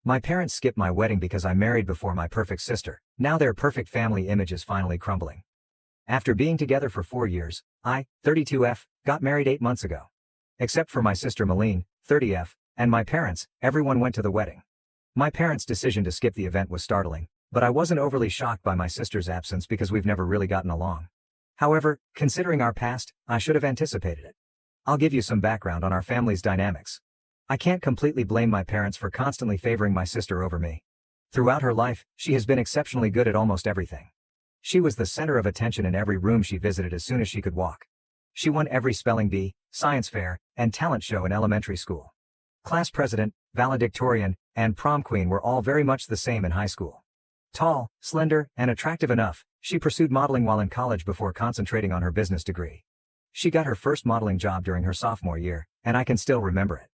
My parents skipped my wedding because I married before my perfect sister. Now their perfect family image is finally crumbling. After being together for 4 years, I, 32F, got married 8 months ago. Except for my sister Meline, 30F, and my parents, everyone went to the wedding. My parents' decision to skip the event was startling, but I wasn't overly shocked by my sister's absence because we've never really gotten along. However, considering our past, I should have anticipated it. I'll give you some background on our family's dynamics. I can't completely blame my parents for constantly favoring my sister over me. Throughout her life, she has been exceptionally good at almost everything. She was the center of attention in every room she visited as soon as she could walk. She won every spelling bee, science fair, and talent show in elementary school. Class president, valedictorian, and prom queen were all very much the same in high school. Tall, slender, and attractive enough, she pursued modeling while in college before concentrating on her business degree. She got her first modeling job during her sophomore year, and I can still remember it.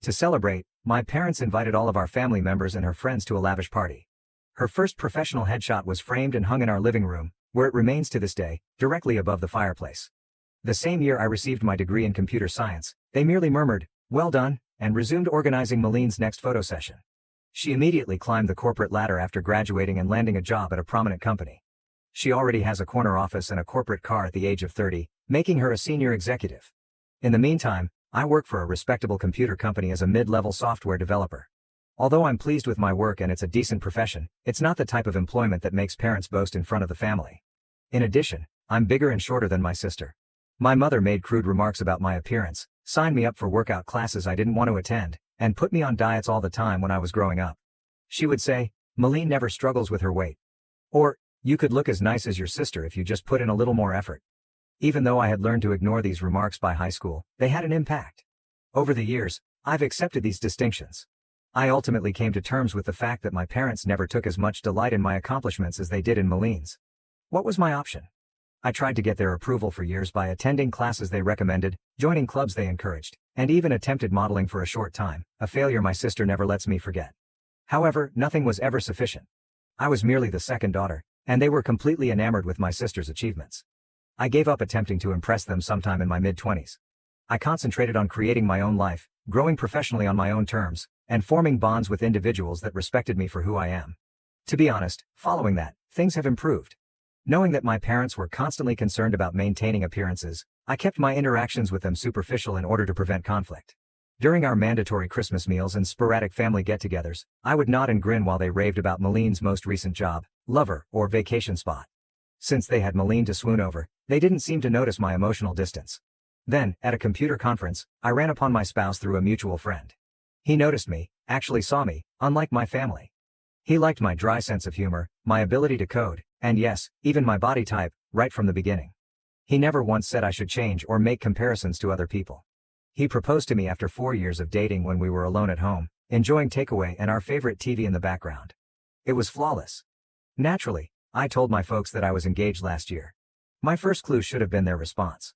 To celebrate, my parents invited all of our family members and her friends to a lavish party. Her first professional headshot was framed and hung in our living room, where it remains to this day, directly above the fireplace. The same year I received my degree in computer science, they merely murmured, "Well done," and resumed organizing Meline's next photo session. She immediately climbed the corporate ladder after graduating and landing a job at a prominent company. She already has a corner office and a corporate car at the age of 30, making her a senior executive. In the meantime, I work for a respectable computer company as a mid-level software developer. Although I'm pleased with my work and it's a decent profession, it's not the type of employment that makes parents boast in front of the family. In addition, I'm bigger and shorter than my sister. My mother made crude remarks about my appearance, signed me up for workout classes I didn't want to attend, and put me on diets all the time when I was growing up. She would say, "Meline never struggles with her weight." Or, "You could look as nice as your sister if you just put in a little more effort." Even though I had learned to ignore these remarks by high school, they had an impact. Over the years, I've accepted these distinctions. I ultimately came to terms with the fact that my parents never took as much delight in my accomplishments as they did in Meline's. What was my option? I tried to get their approval for years by attending classes they recommended, joining clubs they encouraged, and even attempted modeling for a short time, a failure my sister never lets me forget. However, nothing was ever sufficient. I was merely the second daughter, and they were completely enamored with my sister's achievements. I gave up attempting to impress them sometime in my mid-20s. I concentrated on creating my own life, growing professionally on my own terms, and forming bonds with individuals that respected me for who I am. To be honest, following that, things have improved. Knowing that my parents were constantly concerned about maintaining appearances, I kept my interactions with them superficial in order to prevent conflict. During our mandatory Christmas meals and sporadic family get-togethers, I would nod and grin while they raved about Meline's most recent job, lover, or vacation spot. Since they had Meline to swoon over, they didn't seem to notice my emotional distance. Then, at a computer conference, I ran upon my spouse through a mutual friend. He noticed me, actually saw me, unlike my family. He liked my dry sense of humor, my ability to code, and yes, even my body type, right from the beginning. He never once said I should change or make comparisons to other people. He proposed to me after 4 years of dating when we were alone at home, enjoying takeaway and our favorite TV in the background. It was flawless. Naturally, I told my folks that I was engaged last year. My first clue should have been their response.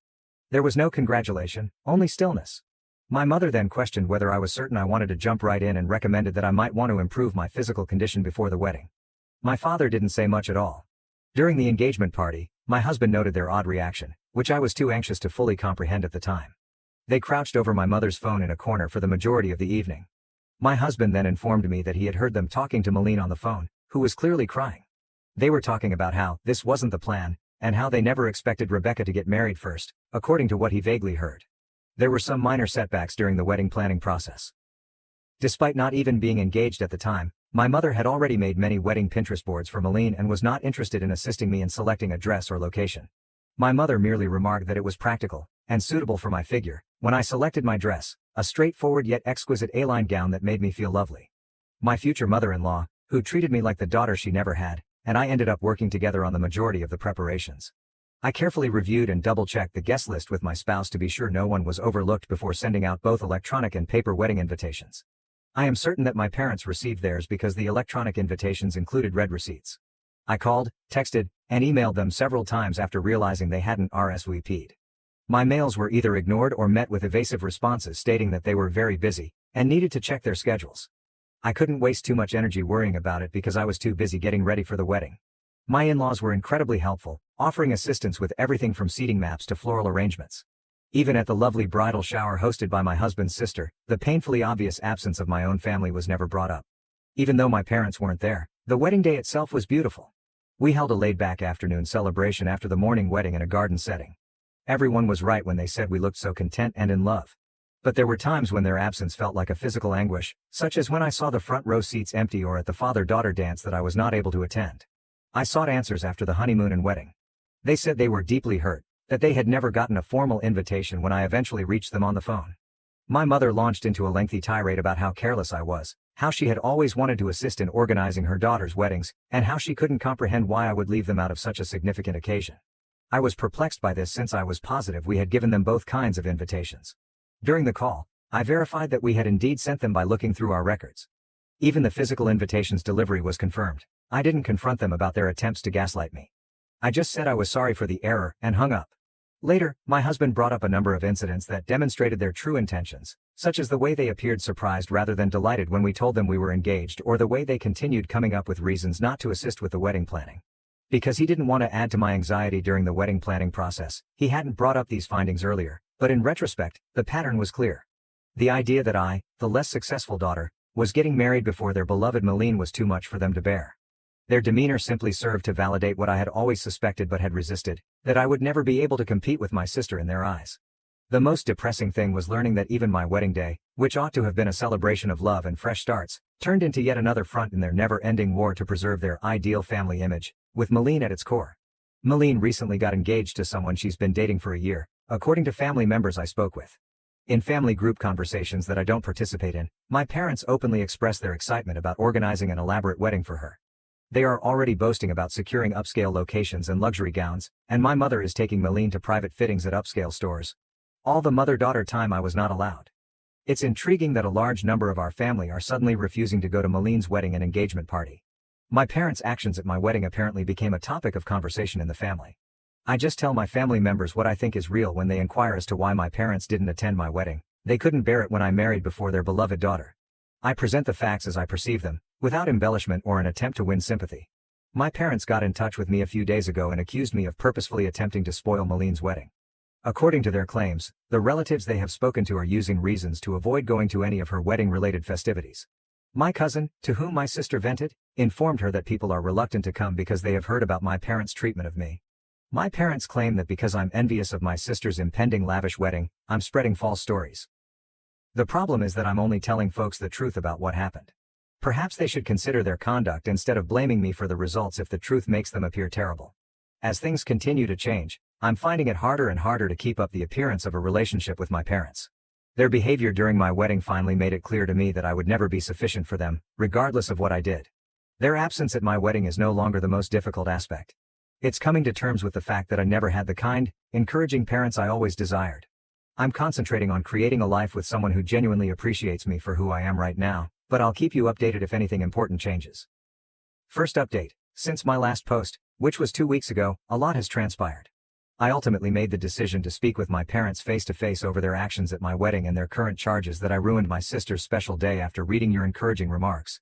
There was no congratulation, only stillness. My mother then questioned whether I was certain I wanted to jump right in and recommended that I might want to improve my physical condition before the wedding. My father didn't say much at all. During the engagement party, my husband noted their odd reaction, which I was too anxious to fully comprehend at the time. They crouched over my mother's phone in a corner for the majority of the evening. My husband then informed me that he had heard them talking to Meline on the phone, who was clearly crying. They were talking about how this wasn't the plan, and how they never expected Rebecca to get married first, according to what he vaguely heard. There were some minor setbacks during the wedding planning process. Despite not even being engaged at the time, my mother had already made many wedding Pinterest boards for Meline and was not interested in assisting me in selecting a dress or location. My mother merely remarked that it was practical and suitable for my figure. When I selected my dress, a straightforward yet exquisite A-line gown that made me feel lovely. My future mother-in-law, who treated me like the daughter she never had, and I ended up working together on the majority of the preparations. I carefully reviewed and double-checked the guest list with my spouse to be sure no one was overlooked before sending out both electronic and paper wedding invitations. I am certain that my parents received theirs because the electronic invitations included red receipts. I called, texted, and emailed them several times after realizing they hadn't RSVP'd. My mails were either ignored or met with evasive responses stating that they were very busy and needed to check their schedules. I couldn't waste too much energy worrying about it because I was too busy getting ready for the wedding. My in-laws were incredibly helpful, offering assistance with everything from seating maps to floral arrangements. Even at the lovely bridal shower hosted by my husband's sister, the painfully obvious absence of my own family was never brought up. Even though my parents weren't there, the wedding day itself was beautiful. We held a laid-back afternoon celebration after the morning wedding in a garden setting. Everyone was right when they said we looked so content and in love. But there were times when their absence felt like a physical anguish, such as when I saw the front row seats empty or at the father-daughter dance that I was not able to attend. I sought answers after the honeymoon and wedding. They said they were deeply hurt, that they had never gotten a formal invitation when I eventually reached them on the phone. My mother launched into a lengthy tirade about how careless I was, how she had always wanted to assist in organizing her daughter's weddings, and how she couldn't comprehend why I would leave them out of such a significant occasion. I was perplexed by this since I was positive we had given them both kinds of invitations. During the call, I verified that we had indeed sent them by looking through our records. Even the physical invitation's delivery was confirmed. I didn't confront them about their attempts to gaslight me. I just said I was sorry for the error and hung up. Later, my husband brought up a number of incidents that demonstrated their true intentions, such as the way they appeared surprised rather than delighted when we told them we were engaged, or the way they continued coming up with reasons not to assist with the wedding planning. Because he didn't want to add to my anxiety during the wedding planning process, he hadn't brought up these findings earlier, but in retrospect, the pattern was clear. The idea that I, the less successful daughter, was getting married before their beloved Meline was too much for them to bear. Their demeanor simply served to validate what I had always suspected but had resisted, that I would never be able to compete with my sister in their eyes. The most depressing thing was learning that even my wedding day, which ought to have been a celebration of love and fresh starts, turned into yet another front in their never-ending war to preserve their ideal family image, with Meline at its core. Meline recently got engaged to someone she's been dating for a year, according to family members I spoke with. In family group conversations that I don't participate in, my parents openly express their excitement about organizing an elaborate wedding for her. They are already boasting about securing upscale locations and luxury gowns, and my mother is taking Meline to private fittings at upscale stores. All the mother-daughter time I was not allowed. It's intriguing that a large number of our family are suddenly refusing to go to Meline's wedding and engagement party. My parents' actions at my wedding apparently became a topic of conversation in the family. I just tell my family members what I think is real when they inquire as to why my parents didn't attend my wedding. They couldn't bear it when I married before their beloved daughter. I present the facts as I perceive them, without embellishment or an attempt to win sympathy. My parents got in touch with me a few days ago and accused me of purposefully attempting to spoil Meline's wedding. According to their claims, the relatives they have spoken to are using reasons to avoid going to any of her wedding-related festivities. My cousin, to whom my sister vented, informed her that people are reluctant to come because they have heard about my parents' treatment of me. My parents claim that because I'm envious of my sister's impending lavish wedding, I'm spreading false stories. The problem is that I'm only telling folks the truth about what happened. Perhaps they should consider their conduct instead of blaming me for the results if the truth makes them appear terrible. As things continue to change, I'm finding it harder and harder to keep up the appearance of a relationship with my parents. Their behavior during my wedding finally made it clear to me that I would never be sufficient for them, regardless of what I did. Their absence at my wedding is no longer the most difficult aspect. It's coming to terms with the fact that I never had the kind, encouraging parents I always desired. I'm concentrating on creating a life with someone who genuinely appreciates me for who I am right now, but I'll keep you updated if anything important changes. First update: since my last post, which was 2 weeks ago, a lot has transpired. I ultimately made the decision to speak with my parents face-to-face over their actions at my wedding and their current charges that I ruined my sister's special day. After reading your encouraging remarks,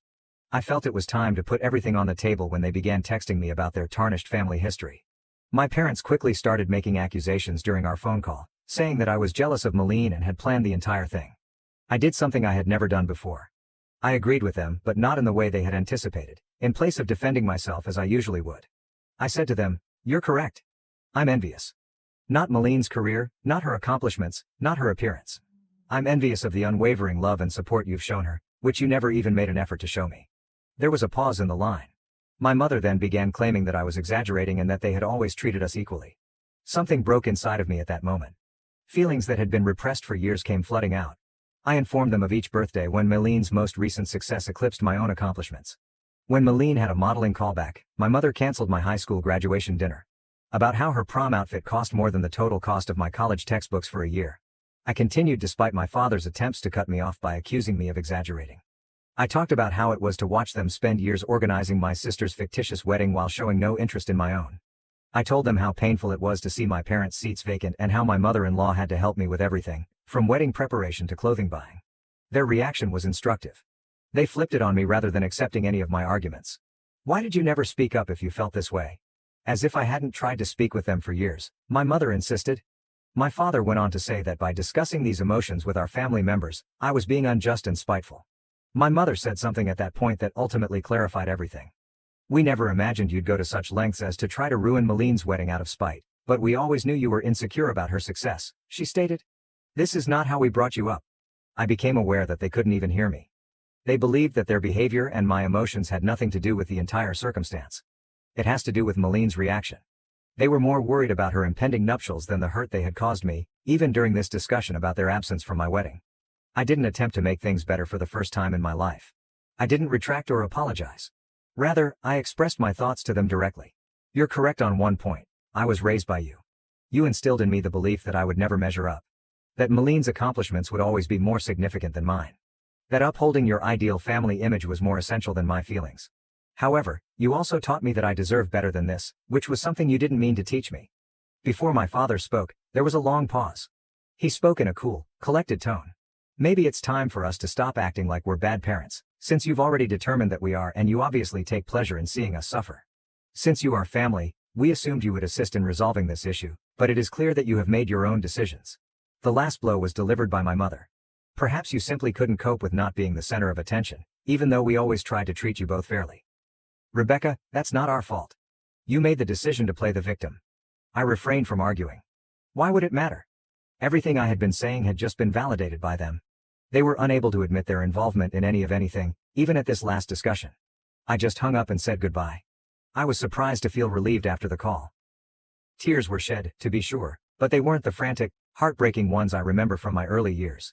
I felt it was time to put everything on the table when they began texting me about their tarnished family history. My parents quickly started making accusations during our phone call, saying that I was jealous of Meline and had planned the entire thing. I did something I had never done before. I agreed with them, but not in the way they had anticipated. In place of defending myself as I usually would, I said to them, "You're correct. I'm envious. Not Meline's career, not her accomplishments, not her appearance. I'm envious of the unwavering love and support you've shown her, which you never even made an effort to show me." There was a pause in the line. My mother then began claiming that I was exaggerating and that they had always treated us equally. Something broke inside of me at that moment. Feelings that had been repressed for years came flooding out. I informed them of each birthday when Meline's most recent success eclipsed my own accomplishments. When Meline had a modeling callback, my mother canceled my high school graduation dinner. About how her prom outfit cost more than the total cost of my college textbooks for a year. I continued despite my father's attempts to cut me off by accusing me of exaggerating. I talked about how it was to watch them spend years organizing my sister's fictitious wedding while showing no interest in my own. I told them how painful it was to see my parents' seats vacant and how my mother-in-law had to help me with everything, from wedding preparation to clothing buying. Their reaction was instructive. They flipped it on me rather than accepting any of my arguments. "Why did you never speak up if you felt this way?" As if I hadn't tried to speak with them for years, my mother insisted. My father went on to say that by discussing these emotions with our family members, I was being unjust and spiteful. My mother said something at that point that ultimately clarified everything. We never imagined you'd go to such lengths as to try to ruin Meline's wedding out of spite, but we always knew you were insecure about her success, she stated. This is not how we brought you up. I became aware that they couldn't even hear me. They believed that their behavior and my emotions had nothing to do with the entire circumstance. It has to do with Meline's reaction. They were more worried about her impending nuptials than the hurt they had caused me, even during this discussion about their absence from my wedding. I didn't attempt to make things better for the first time in my life. I didn't retract or apologize. Rather, I expressed my thoughts to them directly. You're correct on one point. I was raised by you. You instilled in me the belief that I would never measure up. That Meline's accomplishments would always be more significant than mine. That upholding your ideal family image was more essential than my feelings. However, you also taught me that I deserve better than this, which was something you didn't mean to teach me. Before my father spoke, there was a long pause. He spoke in a cool, collected tone. Maybe it's time for us to stop acting like we're bad parents, since you've already determined that we are and you obviously take pleasure in seeing us suffer. Since you are family, we assumed you would assist in resolving this issue, but it is clear that you have made your own decisions. The last blow was delivered by my mother. Perhaps you simply couldn't cope with not being the center of attention, even though we always tried to treat you both fairly. Rebecca, that's not our fault. You made the decision to play the victim. I refrained from arguing. Why would it matter? Everything I had been saying had just been validated by them. They were unable to admit their involvement in any of anything, even at this last discussion. I just hung up and said goodbye. I was surprised to feel relieved after the call. Tears were shed, to be sure, but they weren't the frantic, heartbreaking ones I remember from my early years.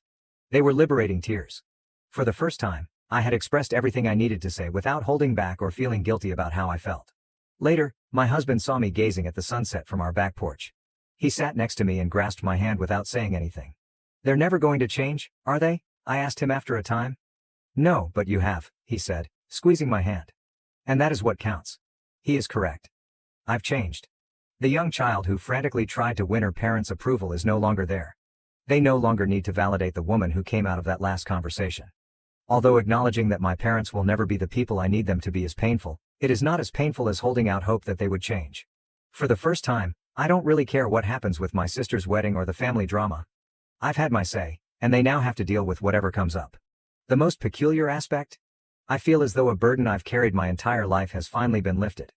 They were liberating tears. For the first time, I had expressed everything I needed to say without holding back or feeling guilty about how I felt. Later, my husband saw me gazing at the sunset from our back porch. He sat next to me and grasped my hand without saying anything. They're never going to change, are they? I asked him after a time. No, but you have, he said, squeezing my hand. And that is what counts. He is correct. I've changed. The young child who frantically tried to win her parents' approval is no longer there. They no longer need to validate the woman who came out of that last conversation. Although acknowledging that my parents will never be the people I need them to be is painful, it is not as painful as holding out hope that they would change. For the first time, I don't really care what happens with my sister's wedding or the family drama. I've had my say, and they now have to deal with whatever comes up. The most peculiar aspect? I feel as though a burden I've carried my entire life has finally been lifted.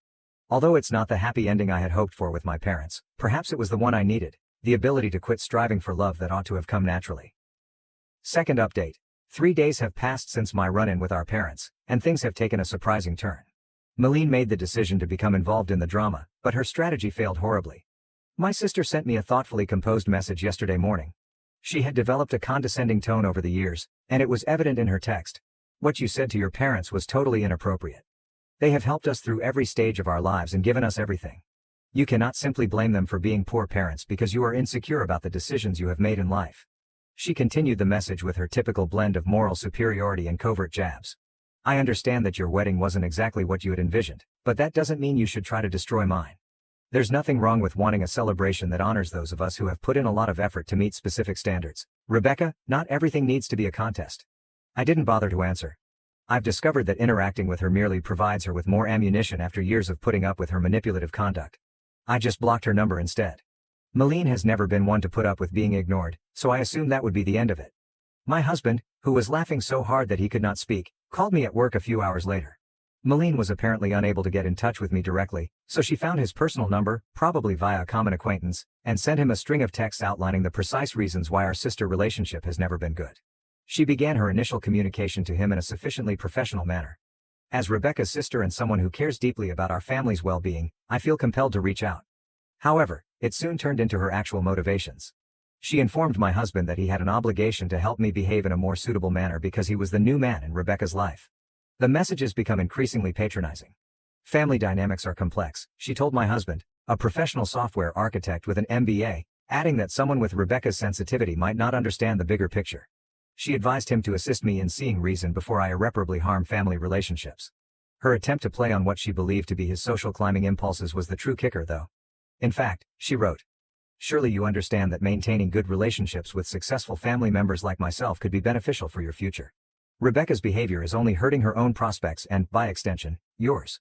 Although it's not the happy ending I had hoped for with my parents, perhaps it was the one I needed, the ability to quit striving for love that ought to have come naturally. Second update. 3 days have passed since my run-in with our parents, and things have taken a surprising turn. Meline made the decision to become involved in the drama, but her strategy failed horribly. My sister sent me a thoughtfully composed message yesterday morning. She had developed a condescending tone over the years, and it was evident in her text. What you said to your parents was totally inappropriate. They have helped us through every stage of our lives and given us everything. You cannot simply blame them for being poor parents because you are insecure about the decisions you have made in life. She continued the message with her typical blend of moral superiority and covert jabs. I understand that your wedding wasn't exactly what you had envisioned, but that doesn't mean you should try to destroy mine. There's nothing wrong with wanting a celebration that honors those of us who have put in a lot of effort to meet specific standards. Rebecca, not everything needs to be a contest. I didn't bother to answer. I've discovered that interacting with her merely provides her with more ammunition after years of putting up with her manipulative conduct. I just blocked her number instead. Meline has never been one to put up with being ignored, so I assumed that would be the end of it. My husband, who was laughing so hard that he could not speak, called me at work a few hours later. Meline was apparently unable to get in touch with me directly, so she found his personal number, probably via a common acquaintance, and sent him a string of texts outlining the precise reasons why our sister relationship has never been good. She began her initial communication to him in a sufficiently professional manner. As Rebecca's sister and someone who cares deeply about our family's well-being, I feel compelled to reach out. However, it soon turned into her actual motivations. She informed my husband that he had an obligation to help me behave in a more suitable manner because he was the new man in Rebecca's life. The messages become increasingly patronizing. Family dynamics are complex, she told my husband, a professional software architect with an MBA, adding that someone with Rebecca's sensitivity might not understand the bigger picture. She advised him to assist me in seeing reason before I irreparably harm family relationships. Her attempt to play on what she believed to be his social climbing impulses was the true kicker, though. In fact, she wrote, "Surely you understand that maintaining good relationships with successful family members like myself could be beneficial for your future. Rebecca's behavior is only hurting her own prospects and, by extension, yours."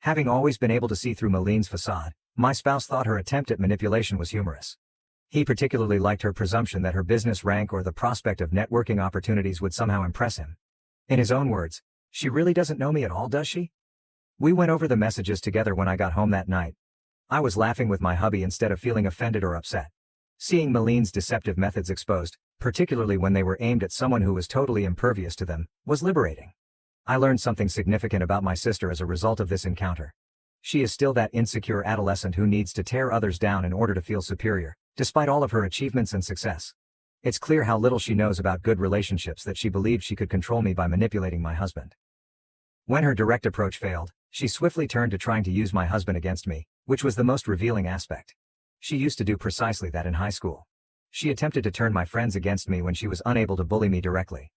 Having always been able to see through Meline's facade, my spouse thought her attempt at manipulation was humorous. He particularly liked her presumption that her business rank or the prospect of networking opportunities would somehow impress him. In his own words, "She really doesn't know me at all, does she?" We went over the messages together when I got home that night. I was laughing with my hubby instead of feeling offended or upset. Seeing Meline's deceptive methods exposed, particularly when they were aimed at someone who was totally impervious to them, was liberating. I learned something significant about my sister as a result of this encounter. She is still that insecure adolescent who needs to tear others down in order to feel superior, despite all of her achievements and success. It's clear how little she knows about good relationships that she believed she could control me by manipulating my husband. When her direct approach failed, she swiftly turned to trying to use my husband against me, which was the most revealing aspect. She used to do precisely that in high school. She attempted to turn my friends against me when she was unable to bully me directly.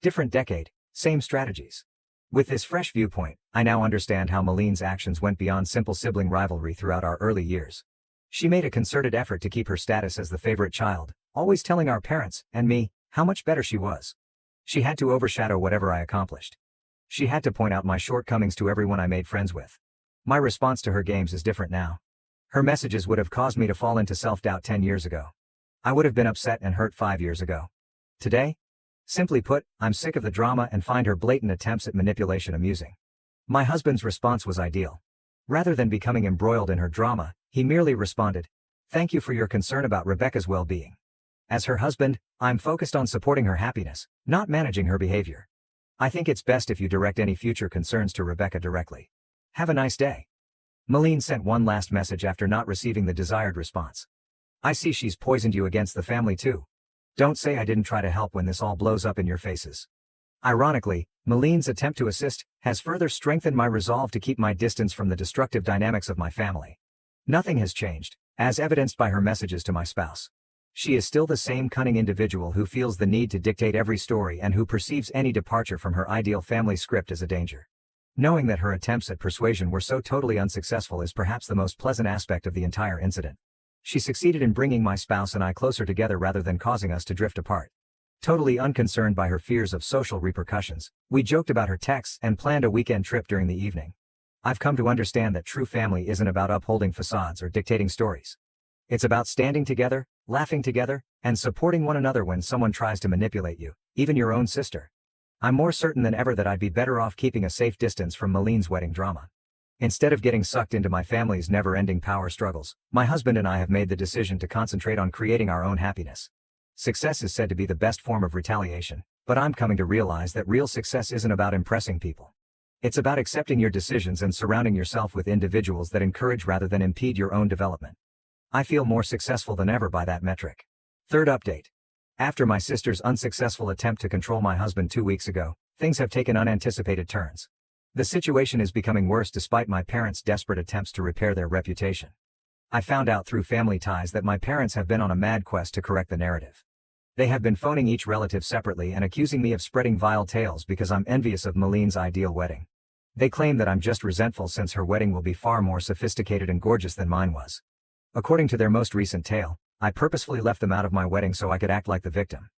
Different decade, same strategies. With this fresh viewpoint, I now understand how Meline's actions went beyond simple sibling rivalry throughout our early years. She made a concerted effort to keep her status as the favorite child, always telling our parents, and me, how much better she was. She had to overshadow whatever I accomplished. She had to point out my shortcomings to everyone I made friends with. My response to her games is different now. Her messages would have caused me to fall into self-doubt 10 years ago. I would have been upset and hurt 5 years ago. Today? Simply put, I'm sick of the drama and find her blatant attempts at manipulation amusing. My husband's response was ideal. Rather than becoming embroiled in her drama, he merely responded, "Thank you for your concern about Rebecca's well-being. As her husband, I'm focused on supporting her happiness, not managing her behavior. I think it's best if you direct any future concerns to Rebecca directly. Have a nice day." Meline sent one last message after not receiving the desired response. "I see she's poisoned you against the family too. Don't say I didn't try to help when this all blows up in your faces." Ironically, Meline's attempt to assist has further strengthened my resolve to keep my distance from the destructive dynamics of my family. Nothing has changed, as evidenced by her messages to my spouse. She is still the same cunning individual who feels the need to dictate every story and who perceives any departure from her ideal family script as a danger. Knowing that her attempts at persuasion were so totally unsuccessful is perhaps the most pleasant aspect of the entire incident. She succeeded in bringing my spouse and I closer together rather than causing us to drift apart. Totally unconcerned by her fears of social repercussions, we joked about her texts and planned a weekend trip during the evening. I've come to understand that true family isn't about upholding facades or dictating stories. It's about standing together, laughing together, and supporting one another when someone tries to manipulate you, even your own sister. I'm more certain than ever that I'd be better off keeping a safe distance from Meline's wedding drama. Instead of getting sucked into my family's never-ending power struggles, my husband and I have made the decision to concentrate on creating our own happiness. Success is said to be the best form of retaliation, but I'm coming to realize that real success isn't about impressing people. It's about accepting your decisions and surrounding yourself with individuals that encourage rather than impede your own development. I feel more successful than ever by that metric. Third update. After my sister's unsuccessful attempt to control my husband 2 weeks ago, things have taken unanticipated turns. The situation is becoming worse despite my parents' desperate attempts to repair their reputation. I found out through family ties that my parents have been on a mad quest to correct the narrative. They have been phoning each relative separately and accusing me of spreading vile tales because I'm envious of Meline's ideal wedding. They claim that I'm just resentful since her wedding will be far more sophisticated and gorgeous than mine was. According to their most recent tale, I purposefully left them out of my wedding so I could act like the victim.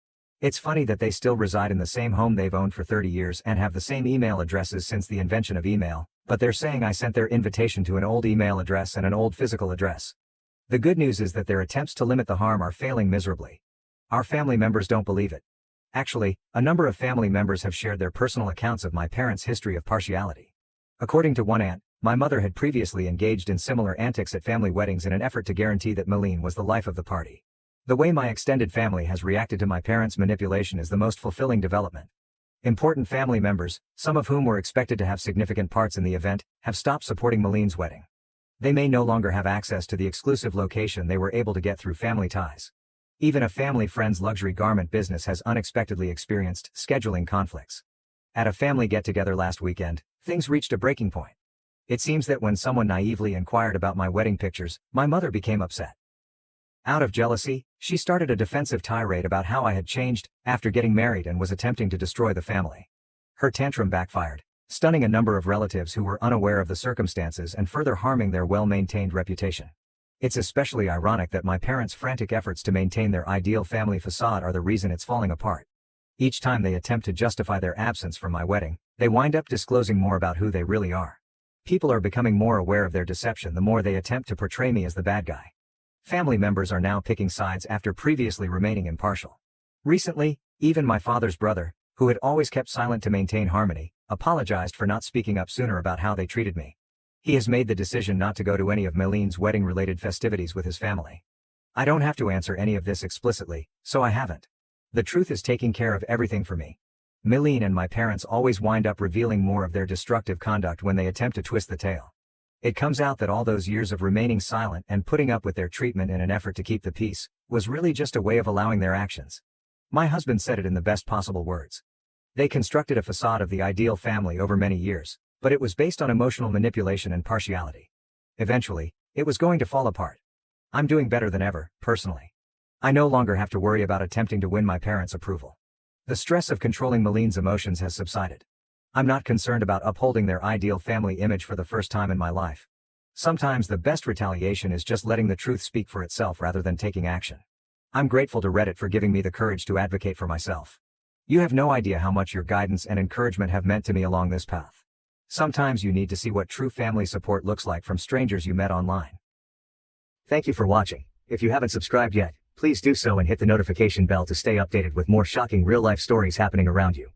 It's funny that they still reside in the same home they've owned for 30 years and have the same email addresses since the invention of email, but they're saying I sent their invitation to an old email address and an old physical address. The good news is that their attempts to limit the harm are failing miserably. Our family members don't believe it. Actually, a number of family members have shared their personal accounts of my parents' history of partiality. According to one aunt, my mother had previously engaged in similar antics at family weddings in an effort to guarantee that Meline was the life of the party. The way my extended family has reacted to my parents' manipulation is the most fulfilling development. Important family members, some of whom were expected to have significant parts in the event, have stopped supporting Meline's wedding. They may no longer have access to the exclusive location they were able to get through family ties. Even a family friend's luxury garment business has unexpectedly experienced scheduling conflicts. At a family get-together last weekend, things reached a breaking point. It seems that when someone naively inquired about my wedding pictures, my mother became upset. Out of jealousy, she started a defensive tirade about how I had changed after getting married and was attempting to destroy the family. Her tantrum backfired, stunning a number of relatives who were unaware of the circumstances and further harming their well-maintained reputation. It's especially ironic that my parents' frantic efforts to maintain their ideal family facade are the reason it's falling apart. Each time they attempt to justify their absence from my wedding, they wind up disclosing more about who they really are. People are becoming more aware of their deception the more they attempt to portray me as the bad guy. Family members are now picking sides after previously remaining impartial. Recently, even my father's brother, who had always kept silent to maintain harmony, apologized for not speaking up sooner about how they treated me. He has made the decision not to go to any of Meline's wedding-related festivities with his family. I don't have to answer any of this explicitly, so I haven't. The truth is taking care of everything for me. Meline and my parents always wind up revealing more of their destructive conduct when they attempt to twist the tale. It comes out that all those years of remaining silent and putting up with their treatment in an effort to keep the peace was really just a way of allowing their actions. My husband said it in the best possible words. They constructed a facade of the ideal family over many years, but it was based on emotional manipulation and partiality. Eventually, it was going to fall apart. I'm doing better than ever, personally. I no longer have to worry about attempting to win my parents' approval. The stress of controlling Meline's emotions has subsided. I'm not concerned about upholding their ideal family image for the first time in my life. Sometimes the best retaliation is just letting the truth speak for itself rather than taking action. I'm grateful to Reddit for giving me the courage to advocate for myself. You have no idea how much your guidance and encouragement have meant to me along this path. Sometimes you need to see what true family support looks like from strangers you met online. Thank you for watching. If you haven't subscribed yet, please do so and hit the notification bell to stay updated with more shocking real-life stories happening around you.